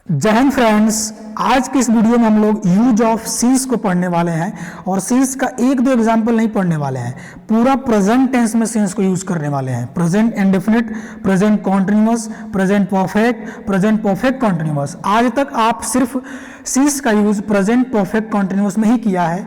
जय हिंद फ्रेंड्स। आज की इस वीडियो में हम लोग यूज ऑफ सिंस को पढ़ने वाले हैं और सिंस का एक दो एग्जांपल नहीं पढ़ने वाले हैं, पूरा प्रेजेंट टेंस में सिंस को यूज करने वाले हैं। Present indefinite, present continuous, present perfect continuous. आज तक आप सिर्फ सिंस का यूज प्रेजेंट परफेक्ट कॉन्टिन्यूअस में ही किया है,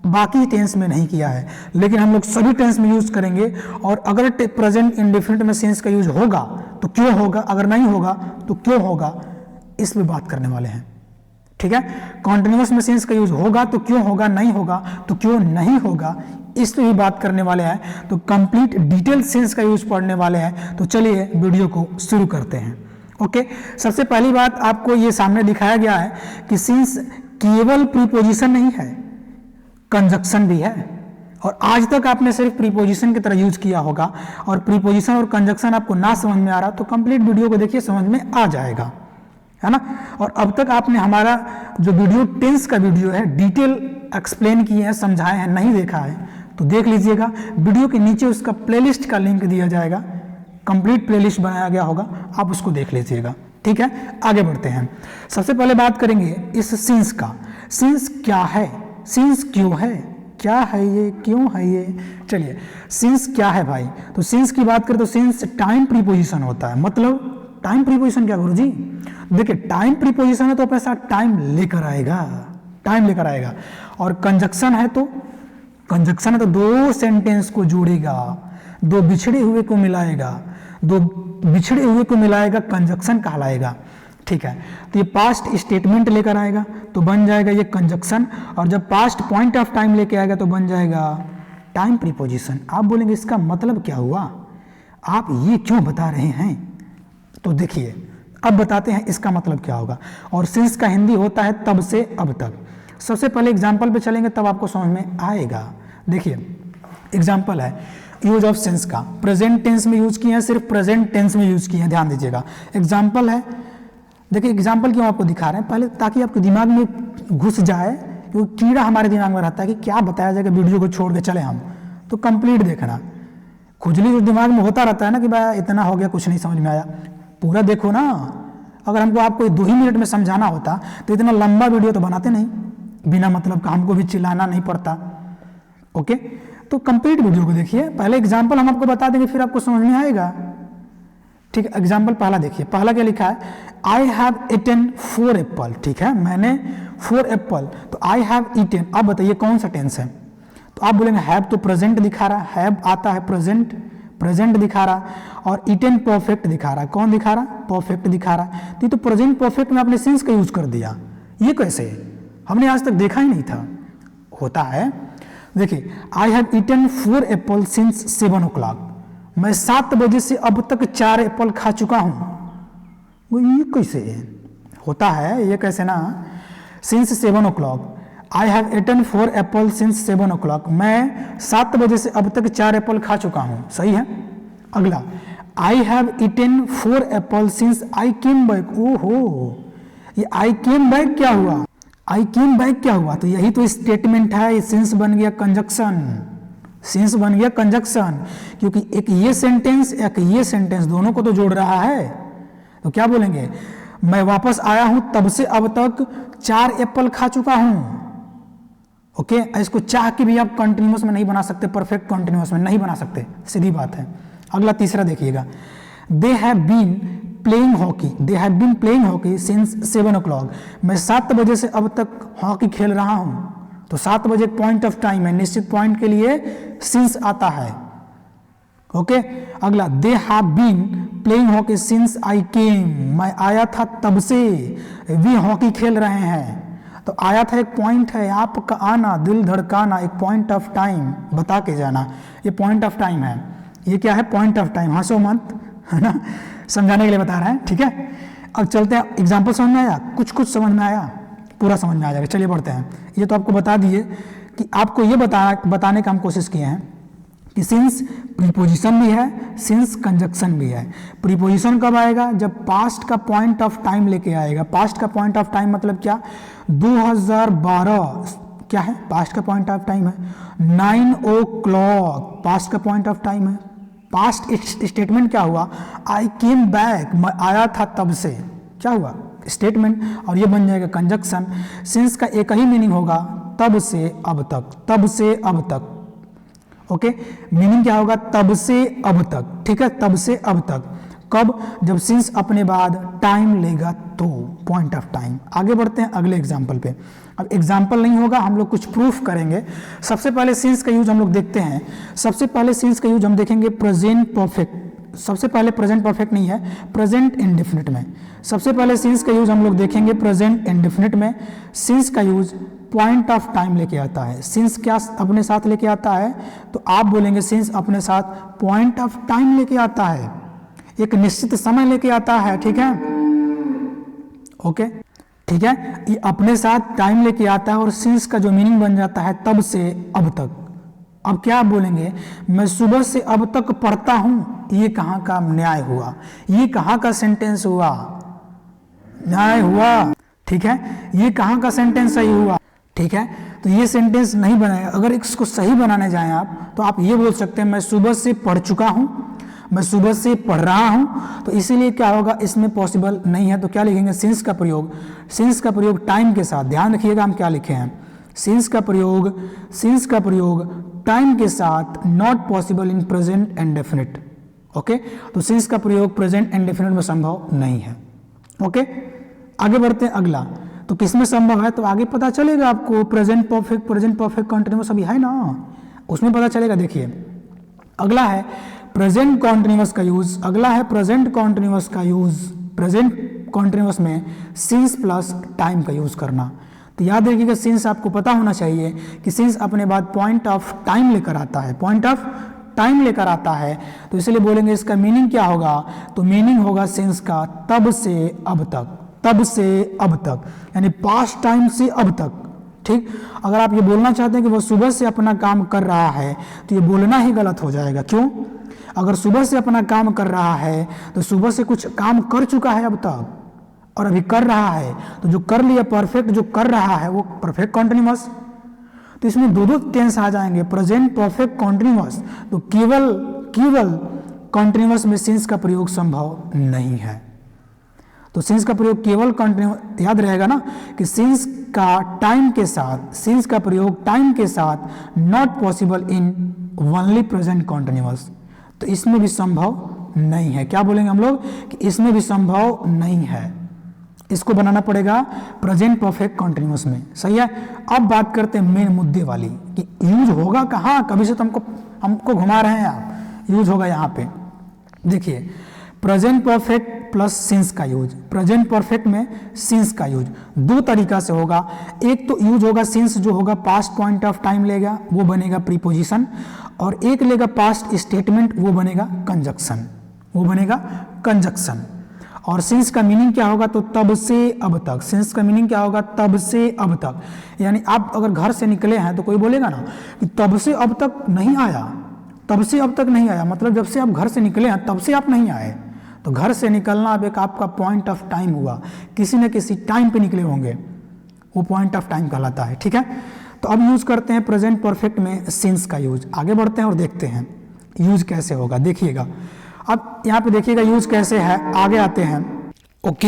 बाकी टेंस में नहीं किया है, लेकिन हम लोग सभी टेंस में यूज करेंगे। और अगर प्रेजेंट इंडेफिनिट में सिंस का यूज होगा तो क्यों होगा, अगर नहीं होगा तो क्यों होगा, इस पे बात करने वाले हैं। ठीक है, कॉन्टिन्यूअस में सेंस का यूज होगा तो क्यों होगा, नहीं होगा तो क्यों नहीं होगा, इस पे भी बात करने वाले हैं। तो कंप्लीट डिटेल सेंस का यूज पढ़ने वाले हैं। तो चलिए वीडियो को शुरू करते हैं। ओके, सबसे पहली बात आपको ये सामने दिखाया गया है कि सेंस केवल प्रीपोजिशन नहीं है, कंजक्शन भी है। और आज तक आपने सिर्फ प्रीपोजिशन की तरह यूज किया होगा, और प्रीपोजिशन और कंजक्शन आपको ना समझ में आ रहा तो कंप्लीट वीडियो को देखिए, समझ में आ जाएगा, है ना। और अब तक आपने हमारा जो वीडियो टेंस का वीडियो है डिटेल एक्सप्लेन किए हैं, समझाए हैं, नहीं देखा है तो देख लीजिएगा। वीडियो के नीचे उसका प्लेलिस्ट का लिंक दिया जाएगा, कंप्लीट प्लेलिस्ट बनाया गया होगा, आप उसको देख लीजिएगा। ठीक है, आगे बढ़ते हैं। सबसे पहले बात करेंगे इस सिंस का। सिंस क्या है, सिंस क्यों है, क्या है ये, क्यों है ये। चलिए, सिंस क्या है भाई। तो सिंस की बात करें तो सिंस टाइम प्रीपोजिशन होता है। मतलब टाइम प्रीपोजिशन क्या गुरु जी, देखिए टाइम प्रीपोजिशन है तो अपने साथ टाइम लेकर आएगा, टाइम लेकर आएगा। और कंजक्शन है तो दो सेंटेंस को जोड़ेगा, दो बिछड़े हुए को मिलाएगा, दो बिछड़े हुए को मिलाएगा, कंजक्शन कहलाएगा। ठीक है, तो ये पास्ट स्टेटमेंट लेकर आएगा तो बन जाएगा ये कंजक्शन, और जब पास्ट पॉइंट ऑफ टाइम लेके आएगा तो बन जाएगा टाइम प्रीपोजिशन। आप बोलेंगे इसका मतलब क्या हुआ, आप ये क्यों बता रहे हैं, तो देखिए अब बताते हैं इसका मतलब क्या होगा। और सिंस का हिंदी होता है तब से अब तक। सबसे पहले एग्जाम्पल पे चलेंगे तब आपको समझ में आएगा। देखिए एग्जाम्पल है यूज ऑफ सिंस का, प्रेजेंट टेंस में यूज किए हैं, सिर्फ प्रेजेंट टेंस में यूज किए हैं, ध्यान दीजिएगा। एग्जाम्पल है, देखिए एग्जाम्पल क्यों आपको दिखा रहे हैं, पहले ताकि आपके दिमाग में घुस जाए, क्योंकि कीड़ा हमारे दिमाग में रहता है कि क्या बताया जाएगा, वीडियो को छोड़ के चले हम, तो कंप्लीट देखना। खुजली जो दिमाग में होता रहता है ना कि भाई इतना हो गया, कुछ नहीं समझ में आया, पूरा देखो ना। अगर हमको आपको 2 ही मिनट में समझाना होता तो इतना लंबा वीडियो तो बनाते नहीं, बिना मतलब का हमको भी चिल्लाना नहीं पड़ता। ओके, तो कंप्लीट वीडियो को देखिए। पहले एग्जांपल हम आपको बता देंगे, फिर आपको समझ में आएगा। ठीक है, एग्जांपल पहला देखिए, पहला क्या लिखा है, आई हैव ईटन 4 एप्पल। ठीक है, मैंने 4 एप्पल, तो आई हैव ईटन। अब बताइए कौन सा टेंस है, तो आप बोलेंगे हैव तो प्रेजेंट दिखा रहा, हैव आता है प्रेजेंट दिखा रहा, और ईटन परफेक्ट दिखा रहा है। कौन दिखा रहा, परफेक्ट दिखा रहा है। तो प्रेजेंट परफेक्ट में आपने सिंस का यूज कर दिया, ये कैसे, हमने आज तक देखा ही नहीं था। होता है, देखिए I have eaten 4 apple since 7 o'clock। मैं 7 बजे से अब तक 4 एप्पल खा चुका हूं। वो ये कैसे होता है, ये कैसे ना, since 7 o'clock, I have eaten 4 apple since 7 o'clock। मैं 7 बजे से अब तक 4 एप्पल खा चुका हूं, सही है। अगला, I have eaten 4 apple since I came back. ओहो, ये आई केम बैक क्या हुआ, आई केम बैक क्या हुआ, तो यही तो स्टेटमेंट है, सिंस बन गया कंजक्शन, सिंस बन गया कंजक्शन, क्योंकि एक ये सेंटेंस एक ये सेंटेंस दोनों को तो जोड़ रहा है। तो क्या बोलेंगे, मैं वापस आया हूं तब से अब तक 4 एप्पल खा चुका हूं। ओके, इसको चाह के भी आप कंटिन्यूअस में नहीं बना सकते, परफेक्ट कंटिन्यूअस में नहीं बना सकते, सीधी बात है। अगला तीसरा देखिएगा, they have been playing hockey, they have been playing hockey since 7 o'clock। मैं 7 बजे से अब तक हॉकी खेल रहा हूं, तो 7 बजे पॉइंट ऑफ टाइम है, निश्चित पॉइंट के लिए सिंस आता है। ओके, अगला, they have been playing hockey since I came. मैं आया था तब से वे हॉकी खेल रहे हैं। तो आया था एक पॉइंट है, आपका आना, दिल धड़काना, एक पॉइंट ऑफ टाइम बता के जाना, ये पॉइंट ऑफ टाइम है। ये क्या है, पॉइंट ऑफ टाइम, हंसो मत, है ना, समझाने के लिए बता रहे हैं। ठीक है, अब चलते हैं, एग्जांपल समझ में आया, कुछ समझ में आया, पूरा समझ में आ जाएगा। चलिए बढ़ते हैं। ये तो आपको बता दिए कि आपको ये बताने का हम कोशिश किए हैं कि सिंस प्रीपोजिशन भी है, सिंस कंजक्शन भी है। प्रीपोजिशन कब आएगा, जब पास्ट का पॉइंट ऑफ टाइम लेके आएगा। पास्ट का पॉइंट ऑफ टाइम मतलब क्या, 2012 क्या है, पास्ट का पॉइंट ऑफ टाइम है। 9 o'clock पास्ट का पॉइंट ऑफ टाइम है। पास्ट स्टेटमेंट क्या हुआ, आई केम बैक, मैं आया था तब से, क्या हुआ, स्टेटमेंट और ये बन जाएगा कंजक्शन। सिंस का एक ही मीनिंग होगा, तब से अब तक, तब से अब तक। ओके, मीनिंग क्या होगा, तब से अब तक, ठीक है, तब से अब तक। कब, जब सिंस अपने बाद टाइम लेगा तो, पॉइंट ऑफ टाइम। आगे बढ़ते हैं अगले एग्जाम्पल पे। अब एग्जाम्पल नहीं होगा, हम लोग कुछ प्रूफ करेंगे। सबसे पहले सिंस का यूज हम लोग देखते हैं। सबसे पहले सिंस का यूज हम देखेंगे प्रेजेंट परफेक्ट, सबसे पहले प्रेजेंट परफेक्ट नहीं है, प्रेजेंट इंडेफिनिट में। सबसे पहले सिंस का यूज हम लोग देखेंगे प्रेजेंट इंडेफिनिट में। सिंस का यूज पॉइंट ऑफ टाइम लेके आता है। सिंस क्या अपने साथ लेके आता है, तो आप बोलेंगे सिंस अपने साथ पॉइंट ऑफ टाइम लेके आता है, एक निश्चित समय लेके आता है, ठीक है, ओके, ठीक है, ये अपने साथ टाइम लेके आता है। और सिंस का जो मीनिंग बन जाता है तब से अब तक। अब क्या बोलेंगे, मैं सुबह से अब तक पढ़ता हूं, ये कहाँ का न्याय हुआ, ये कहाँ का सेंटेंस हुआ, न्याय हुआ, ठीक है, ये कहाँ का सेंटेंस सही हुआ, ठीक है। तो ये सेंटेंस नहीं बनाएगा। अगर इसको सही बनाने जाएं आप, तो आप ये बोल सकते हैं मैं सुबह से पढ़ चुका हूं, मैं सुबह से पढ़ रहा हूं। तो इसीलिए क्या होगा, इसमें पॉसिबल नहीं है। तो क्या लिखेंगे, सिंस का प्रयोग, सिंस का प्रयोग टाइम के साथ, ध्यान रखिएगा हम क्या लिखे हैं, सिंस का प्रयोग, सिंस का प्रयोग टाइम के साथ, not possible in present and definite. Okay, तो सिंस का प्रयोग प्रेजेंट एंड डेफिनिट में संभव नहीं है। ओके, आगे बढ़ते हैं अगला। तो किसमें संभव है, तो आगे पता चलेगा आपको। प्रेजेंट परफेक्ट कंटिन्यूअस अभी है ना, उसमें पता चलेगा। देखिए अगला है प्रेजेंट कॉन्टिन्यूअस का यूज, अगला है प्रेजेंट कॉन्टिन्यूअस का यूज। प्रेजेंट कॉन्टिन्यूअस में सिंस प्लस टाइम का यूज करना। तो याद रखिएगा, सिंस आपको पता होना चाहिए कि सिंस अपने बाद पॉइंट ऑफ टाइम लेकर आता है, पॉइंट ऑफ टाइम लेकर आता है। तो इसलिए बोलेंगे इसका मीनिंग क्या होगा, तो मीनिंग होगा सिंस का तब से अब तक, तब से अब तक, यानी पास्ट टाइम से अब तक, ठीक। अगर आप ये बोलना चाहते हैं कि वो सुबह से अपना काम कर रहा है, तो ये बोलना ही गलत हो जाएगा। क्यों, अगर सुबह से अपना काम कर रहा है तो सुबह से कुछ काम कर चुका है अब तक, और अभी कर रहा है, तो जो कर लिया परफेक्ट, जो कर रहा है वो परफेक्ट कॉन्टिन्यूअस। तो इसमें दो टेंस आ जाएंगे, प्रेजेंट परफेक्ट कॉन्टिन्यूअस। तो केवल कॉन्टिन्यूअस में सिंस का प्रयोग संभव नहीं है। तो सिंस का प्रयोग केवल कंटिन्यूअस, याद रहेगा ना कि सिंस का टाइम के साथ, सिंस का प्रयोग टाइम के साथ, not possible in only present continuous. तो इसमें भी संभव नहीं है। क्या बोलेंगे हम लोग कि इसमें भी संभव नहीं है, इसको बनाना पड़ेगा प्रेजेंट परफेक्ट कॉन्टिन्यूअस में। सही है। अब बात करते हैं मेन मुद्दे वाली कि यूज होगा कहाँ, कभी से तो हमको घुमा रहे हैं आप, यूज होगा यहाँ पे। देखिए प्रेजेंट परफेक्ट प्लस सिंस का यूज, प्रेजेंट परफेक्ट में सिंस का यूज दो तरीका से होगा। एक तो यूज होगा सिंस जो होगा पास्ट पॉइंट ऑफ टाइम लेगा, वो बनेगा प्रीपोजिशन, और एक लेगा पास्ट स्टेटमेंट, वो बनेगा कंजक्शन, वो बनेगा कंजक्शन। और सिंस का मीनिंग क्या होगा, तो तब से अब तक। सिंस का मीनिंग क्या होगा, तब से अब तक। यानी आप अगर घर से निकले हैं तो कोई बोलेगा ना कि तब से अब तक नहीं आया, तब से अब तक नहीं आया, मतलब जब से आप घर से निकले हैं तब से आप नहीं आए। तो घर से निकलना अब एक आपका पॉइंट ऑफ टाइम हुआ, किसी न किसी टाइम पे निकले होंगे, वो पॉइंट ऑफ टाइम कहलाता है, ठीक है। तो अब यूज करते हैं प्रेजेंट परफेक्ट में सिंस का यूज। आगे बढ़ते हैं और देखते हैं यूज कैसे होगा। देखिएगा अब यहाँ पे देखिएगा यूज कैसे है, आगे आते हैं। ओके,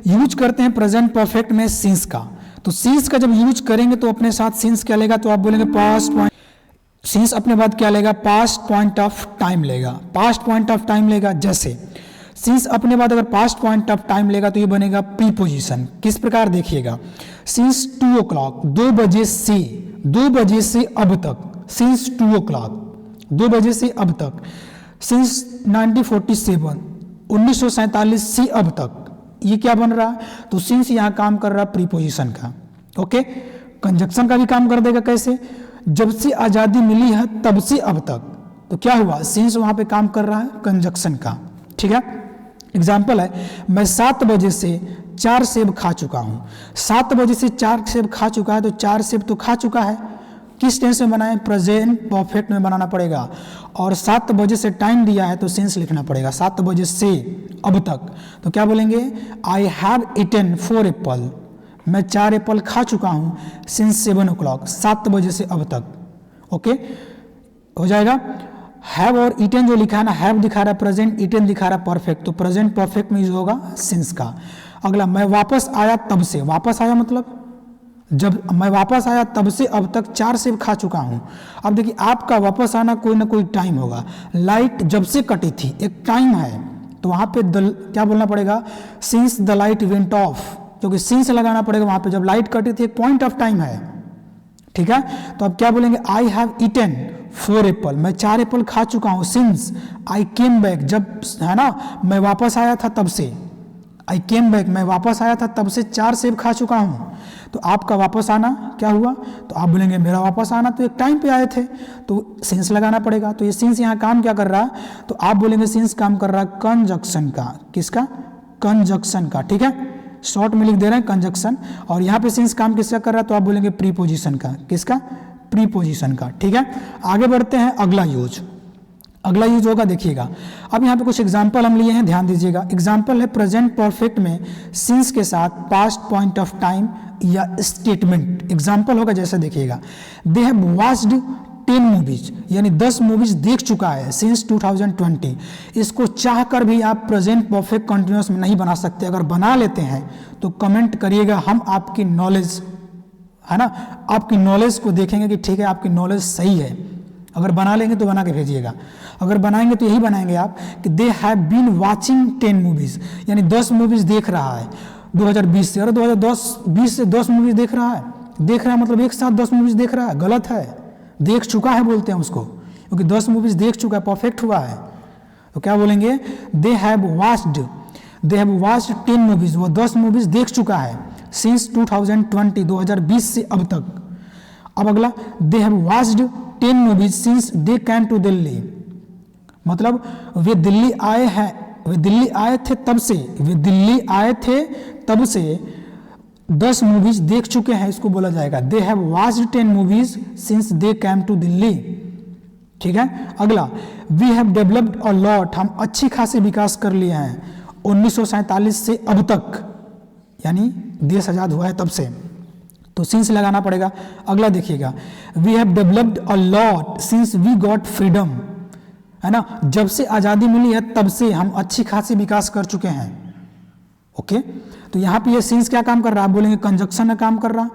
यूज करते हैं प्रेजेंट परफेक्ट में सिंस का। तो सिंस का जब यूज करेंगे तो अपने साथ सिंस क्या लेगा, तो आप बोलेंगे पास्ट पॉइंट, सिंस अपने बाद क्या लेगा, पास्ट पॉइंट ऑफ टाइम लेगा, पास्ट पॉइंट ऑफ टाइम लेगा। जैसे सिंस अपने बाद अगर पास्ट पॉइंट ऑफ टाइम लेगा तो ये बनेगा प्रीपोजिशन। किस प्रकार, देखिएगा सिंस 2 o'clock, 2 बजे से, 2 बजे से अब तक, सिंस 2 o'clock, 2 बजे से अब तक। सिंस 1947, 1947 से अब तक, ये क्या बन रहा है, तो सिंस यहाँ काम कर रहा है प्रीपोजिशन का। ओके, कंजक्शन का भी काम कर देगा। कैसे, जब से आज़ादी मिली है तब से अब तक, तो क्या हुआ, सिंस वहाँ पे काम कर रहा है कंजक्शन का, ठीक है। एग्जाम्पल है, मैं 7 बजे से 4 सेब खा चुका हूँ। 7 बजे से 4 सेब खा चुका है, तो 4 सेब तो खा चुका है। किस टेंस में बनाएं, प्रेजेंट परफेक्ट में बनाना पड़ेगा। और 7 बजे से टाइम दिया है तो सिंस लिखना पड़ेगा, 7 बजे से अब तक। तो क्या बोलेंगे, आई हैव ईटन 4 एप्पल, मैं 4 एप्पल खा चुका हूँ सिंस 7 o'clock, 7 बजे से अब तक। ओके, हो जाएगा। हैव और ईटन जो लिखा है ना, हैव दिखा रहा है प्रेजेंट, ईटन दिखा रहा है परफेक्ट, तो प्रेजेंट परफेक्ट में यूज होगा सिंस का। अगला, मैं वापस आया तब से, वापस आया मतलब जब मैं वापस आया तब से अब तक 4 सेब खा चुका हूँ। अब देखिए आपका वापस आना कोई ना कोई टाइम होगा, लाइट जब से कटी थी एक टाइम है, तो वहाँ पे क्या बोलना पड़ेगा, since the light went of, क्योंकि सिंस लगाना पड़ेगा वहाँ पे, जब लाइट कटी थी एक पॉइंट ऑफ टाइम है, ठीक है। तो अब क्या बोलेंगे, आई हैव ईटन 4 एप्पल, मैं 4 एप्पल खा चुका हूँ। सिंस आई केम बैक, जब है ना मैं वापस आया था तब से, आई केम बैक मैं वापस आया था तब से 4 सेब खा चुका हूँ। तो आपका वापस आना क्या हुआ, तो आप बोलेंगे मेरा वापस आना तो एक टाइम पे आए थे, तो सिंस लगाना पड़ेगा। तो ये सिंस यहाँ काम क्या कर रहा है, तो आप बोलेंगे सिंस काम कर रहा है कंजक्शन का, किसका, कंजक्शन का, ठीक है, शॉर्ट में लिख दे रहे हैं कंजक्शन। और यहाँ पे सिंस काम किसका कर रहा है, तो आप बोलेंगे प्रीपोजिशन का, किसका, प्रीपोजिशन का, ठीक है। आगे बढ़ते हैं, अगला यूज, अगला यूज होगा देखिएगा। अब यहाँ पे कुछ एग्जाम्पल हम लिए हैं, ध्यान दीजिएगा। एग्जाम्पल है प्रेजेंट परफेक्ट में सिंस के साथ पास्ट पॉइंट ऑफ टाइम या स्टेटमेंट। एग्जाम्पल होगा जैसे देखिएगा, दे हैव वॉच्ड 10 मूवीज, यानी 10 मूवीज देख चुका है सिंस 2020। इसको चाहकर भी आप प्रेजेंट परफेक्ट कंटिन्यूअस में नहीं बना सकते, अगर बना लेते हैं तो कमेंट करिएगा, हम आपकी नॉलेज है ना, आपकी नॉलेज को देखेंगे कि ठीक है आपकी नॉलेज सही है। अगर बना लेंगे तो बना के भेजिएगा, अगर बनाएंगे तो यही बनाएंगे आप कि they have been watching 10 movies, यानी 10 मूवीज देख रहा है 2020 से। अरे 2020 से 10 मूवीज देख रहा है मतलब एक साथ 10 मूवीज देख रहा है, गलत है, देख चुका है बोलते हैं उसको, क्योंकि 10 मूवीज देख चुका है, परफेक्ट हुआ है। तो क्या बोलेंगे, दे हैव वॉच्ड 10 मूवीज, वो 10 मूवीज देख चुका है सिंस 2020 से अब तक। अब अगला, they have watched 10 movies since they came to Delhi, मतलब वे दिल्ली आए हैं, वे दिल्ली आए थे तब से, वे दिल्ली आए थे तब से 10 मूवीज देख चुके हैं, इसको बोला जाएगा they have watched 10 movies since they came to Delhi, ठीक है। अगला, we have developed a lot, हम अच्छी खासी विकास कर लिए हैं 1947 से अब तक, यानी देश आजाद हुआ है तब से, तो सिंस लगाना पड़ेगा। अगला देखिएगा, we have developed a lot since we got freedom, है ना, जब से आज़ादी मिली है तब से हम अच्छी खासी विकास कर चुके हैं, ओके। तो यहाँ पे ये सिंस क्या काम कर रहा है, आप बोलेंगे कंजक्शन का काम कर रहा,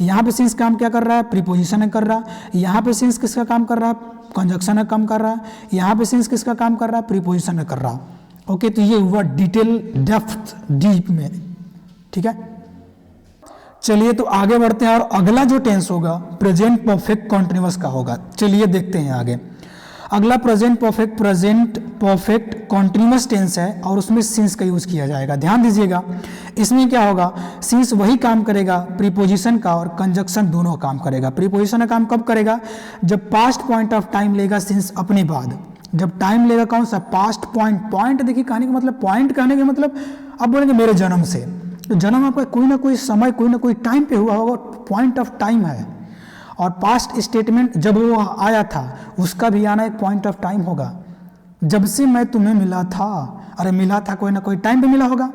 यहाँ पे सिंस काम क्या कर रहा है, प्रीपोजिशन का कर रहा, यहाँ पे सिंस किसका काम कर रहा है, कंजक्शन का काम कर रहा है, यहाँ पे सिंस किसका काम कर रहा है, प्रीपोजिशन का कर रहा, ओके। तो ये हुआ डिटेल, डेप्थ, डीप में, ठीक है। चलिए तो आगे बढ़ते हैं, और अगला जो टेंस होगा प्रेजेंट परफेक्ट कॉन्टिन्यूअस का होगा। चलिए देखते हैं आगे। अगला प्रेजेंट परफेक्ट कॉन्टिन्यूअस टेंस है, और उसमें सिंस का यूज किया जाएगा। ध्यान दीजिएगा, इसमें क्या होगा, सिंस वही काम करेगा, प्रीपोजिशन का और कंजक्शन दोनों काम करेगा। प्रीपोजिशन का काम कब करेगा, जब पास्ट पॉइंट ऑफ टाइम लेगा सिंस अपने बाद, जब टाइम लेगा कौन सा, पास्ट पॉइंट देखिए कहने का मतलब, पॉइंट कहने का मतलब अब बोलेंगे मेरे जन्म से, तो जन्म आपका कोई ना कोई समय, कोई ना कोई टाइम पे हुआ होगा, पॉइंट ऑफ टाइम है। और पास्ट स्टेटमेंट जब वो आया था उसका भी आना एक पॉइंट ऑफ टाइम होगा। जब से मैं तुम्हें मिला था, अरे मिला था कोई ना कोई टाइम पे मिला होगा,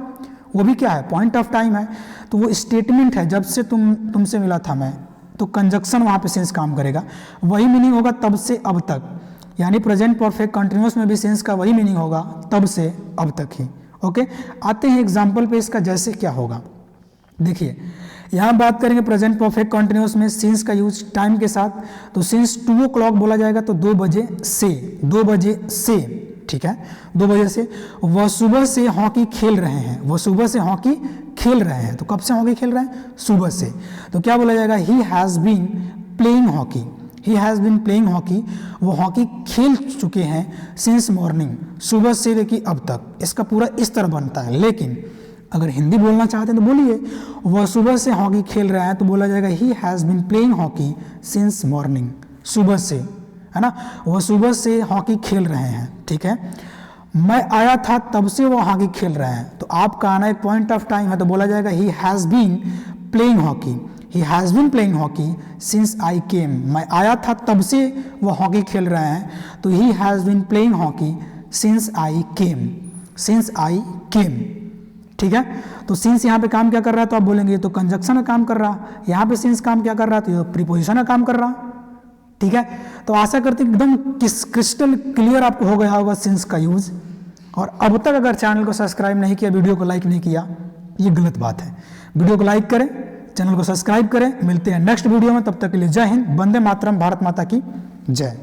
वो भी क्या है, पॉइंट ऑफ टाइम है। तो वो स्टेटमेंट है, जब से तुमसे मिला था मैं, तो कंजक्शन वहाँ पे सेंस काम करेगा। वही मीनिंग होगा तब से अब तक, यानी प्रेजेंट परफेक्ट कंटिन्यूअस में भी सेंस का वही मीनिंग होगा, तब से अब तक ही, ओके। आते हैं एग्जाम्पल पे इसका, जैसे क्या होगा देखिए। यहाँ बात करेंगे प्रेजेंट परफेक्ट कंटिन्यूअस में सिंस का यूज टाइम के साथ, तो सिंस 2 o'clock बोला जाएगा तो 2 बजे से, 2 बजे से, ठीक है, 2 बजे से। वह सुबह से हॉकी खेल रहे हैं, वह सुबह से हॉकी खेल रहे हैं, तो कब से हॉकी खेल रहे हैं, सुबह से। तो क्या बोला जाएगा, he has been playing hockey, he has been playing hockey, वो हॉकी खेल चुके हैं सिंस मॉर्निंग, सुबह से लेकर अब तक। इसका पूरा इस तरह बनता है, लेकिन अगर हिंदी बोलना चाहते हैं तो बोलिए, वह सुबह से हॉकी खेल रहा है, तो बोला जाएगा he has been playing hockey since morning, सुबह से, है ना, वह सुबह से हॉकी खेल रहे हैं, ठीक है। मैं आया था तब से वो हॉकी खेल रहे हैं, तो आपका आना एक पॉइंट ऑफ टाइम है, तो बोला जाएगा he has been playing hockey, he has been playing hockey since I came, मैं आया था तब से वो हॉकी खेल रहे हैं, तो he has been playing hockey since I came, since I came, ठीक है। तो सिंस यहाँ पे काम क्या कर रहा है, तो आप बोलेंगे तो कंजक्शन का काम कर रहा, यहाँ पे सिंस काम क्या कर रहा है, तो प्रीपोजिशन का काम कर रहा, ठीक है। तो आशा करते हैं एकदम क्रिस्टल क्लियर आपको हो गया होगा सिंस का यूज। और अब तक अगर चैनल को सब्सक्राइब नहीं किया, वीडियो को लाइक नहीं किया, ये गलत बात है। वीडियो को लाइक करें, चैनल को सब्सक्राइब करें। मिलते हैं नेक्स्ट वीडियो में, तब तक के लिए जय हिंद, वंदे मातरम, भारत माता की जय।